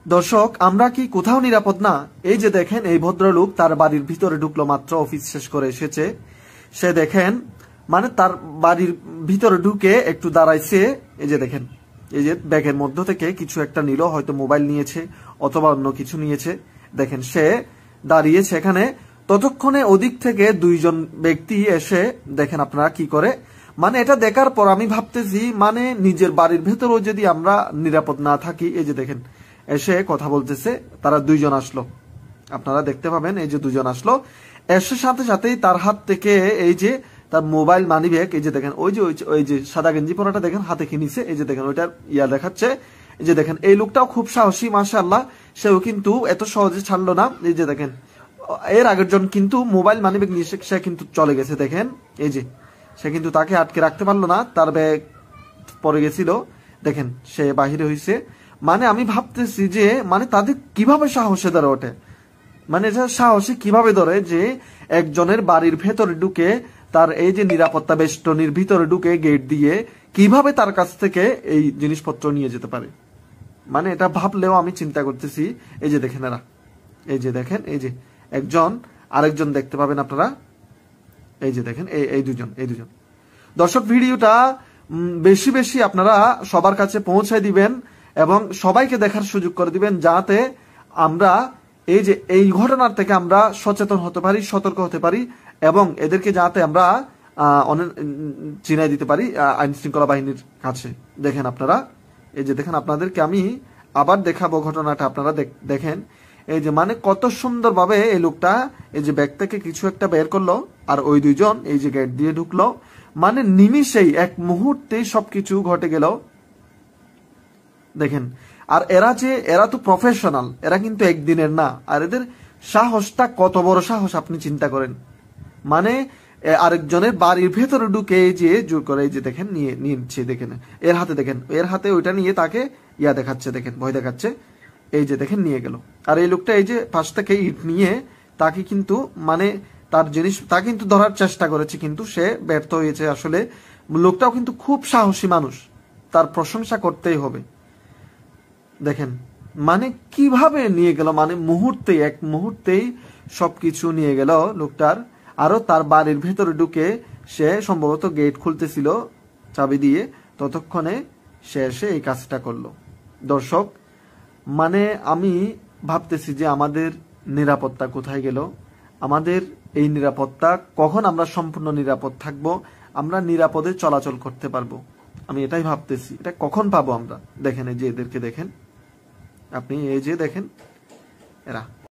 দর্শক, আমরা কি কোথাও নিরাপদ না? এই যে দেখেন, এই ভদ্রলোক তার বাড়ির ভিতরে ঢুকলো, মাত্র অফিস শেষ করে এসেছে। সে দেখেন মানে তার বাড়ির ভিতরে ঢুকে একটু দাঁড়াইছে। এই যে দেখেন, এই যে ব্যাগের মধ্য থেকে কিছু একটা নিল, হয়তো মোবাইল নিয়েছে অথবা অন্য কিছু নিয়েছে। দেখেন সে দাঁড়িয়ে সেখানে, ততক্ষণে ওদিক থেকে দুইজন ব্যক্তি এসে দেখেন আপনারা কি করে। মানে এটা দেখার পর আমি ভাবতেছি, মানে নিজের বাড়ির ভেতরেও যদি আমরা নিরাপদ না থাকি। এই যে দেখেন এসে কথা বলতেছে, তারা দুইজন আসলো, আপনারা দেখতে পাবেন। এই যে দুজন আসলো, এসে সাথে সাথেই তার হাত থেকে এই যে তার মোবাইল, মানি ব্যাগ, এই যে দেখেন ওই যে সাদা গেঞ্জি পরাটা দেখেন হাতে কিনেছে। এই যে দেখেন ওইটার ইয়া দেখাচ্ছে। এই যে দেখেন এই লোকটাও খুব সাহসী, মাশাআল্লাহ। সেও কিন্তু এত সহজে ছাড়লো না। এই যে দেখেন এর আগের জন কিন্তু মোবাইল, মানি ব্যাগ নিয়ে সে কিন্তু চলে গেছে। দেখেন এই যে সে কিন্তু তাকে আটকে রাখতে পারলো না, তার ব্যাগ পড়ে গেছিল। দেখেন সে বাহিরে হয়েছে। মানে আমি ভাবতেছি যে মানে তাদের কিভাবে সাহসে ধরে ওঠে, মানে এটা সাহসী কিভাবে ধরে যে একজনের বাড়ির ভেতরে ঢুকে, তার এই যে নিরাপত্তা বেষ্টনীর ভিতরে ঢুকে গেট দিয়ে কিভাবে তার কাছ থেকে এই জিনিসপত্র নিয়ে যেতে পারে। মানে এটা ভাবলেও আমি চিন্তা করতেছি। এই যে দেখেন এরা, এই যে দেখেন, এই যে একজন আরেকজন দেখতে পাবেন আপনারা। এই যে দেখেন এই দুজন। দর্শক, ভিডিওটা বেশি বেশি আপনারা সবার কাছে পৌঁছায় দিবেন এবং সবাইকে দেখার সুযোগ করে দিবেন, যাতে আমরা এই যে এই ঘটনার থেকে আমরা সচেতন হতে পারি, সতর্ক হতে পারি এবং এদেরকে যাতে আমরা চিনাই দিতে পারি আইন শৃঙ্খলা বাহিনীর কাছে। দেখেন আপনারা, এই যে দেখেন আপনাদেরকে আমি আবার দেখাবো ঘটনাটা, আপনারা দেখেন। এই যে মানে কত সুন্দরভাবে এই লোকটা এই যে ব্যাগ থেকে কিছু একটা বের করলো, আর ওই দুইজন এই যে গেট দিয়ে ঢুকলো। মানে নিমিষেই, এক মুহূর্তেই সবকিছু ঘটে গেল। দেখেন, আর এরা তো প্রফেশনাল, এরা কিন্তু একদিনের না। আর এদের সাহসটা কত বড় সাহস আপনি চিন্তা করেন। মানে আরেকজনের বাড়ির ভেতরে ঢুকে যে জোর করে, এই যে দেখেন নিচ্ছে। দেখেন এর হাতে, দেখেন এর হাতে ওইটা নিয়ে তাকে ইয়া দেখাচ্ছে, দেখেন ভয় দেখাচ্ছে। এই যে দেখেন নিয়ে গেল। আর এই লোকটা এই যে পাশ থেকে ইট নিয়ে তাকে কিন্তু মানে তার জিনিস তা কিন্তু ধরার চেষ্টা করেছে, কিন্তু সে ব্যর্থ হয়েছে। আসলে লোকটাও কিন্তু খুব সাহসী মানুষ, তার প্রশংসা করতেই হবে। দেখেন মানে কিভাবে নিয়ে গেল, মানে মুহূর্তেই, এক মুহূর্তেই সবকিছু নিয়ে গেল লোকটার। আরো তার বাড়ির ভেতরে ঢুকে সে সম্ভবত গেট খুলতেছিল চাবি দিয়ে, ততক্ষণে সে এসে এই কাজটা করলো। দর্শক, মানে আমি ভাবতেছি যে আমাদের নিরাপত্তা কোথায় গেল, আমাদের এই নিরাপত্তা কখন আমরা সম্পূর্ণ নিরাপদ থাকব, আমরা নিরাপদে চলাচল করতে পারবো। আমি এটাই ভাবতেছি, এটা কখন পাবো আমরা। দেখেন এই যে এদেরকে দেখেন আপনি, এই যে দেখেন এরা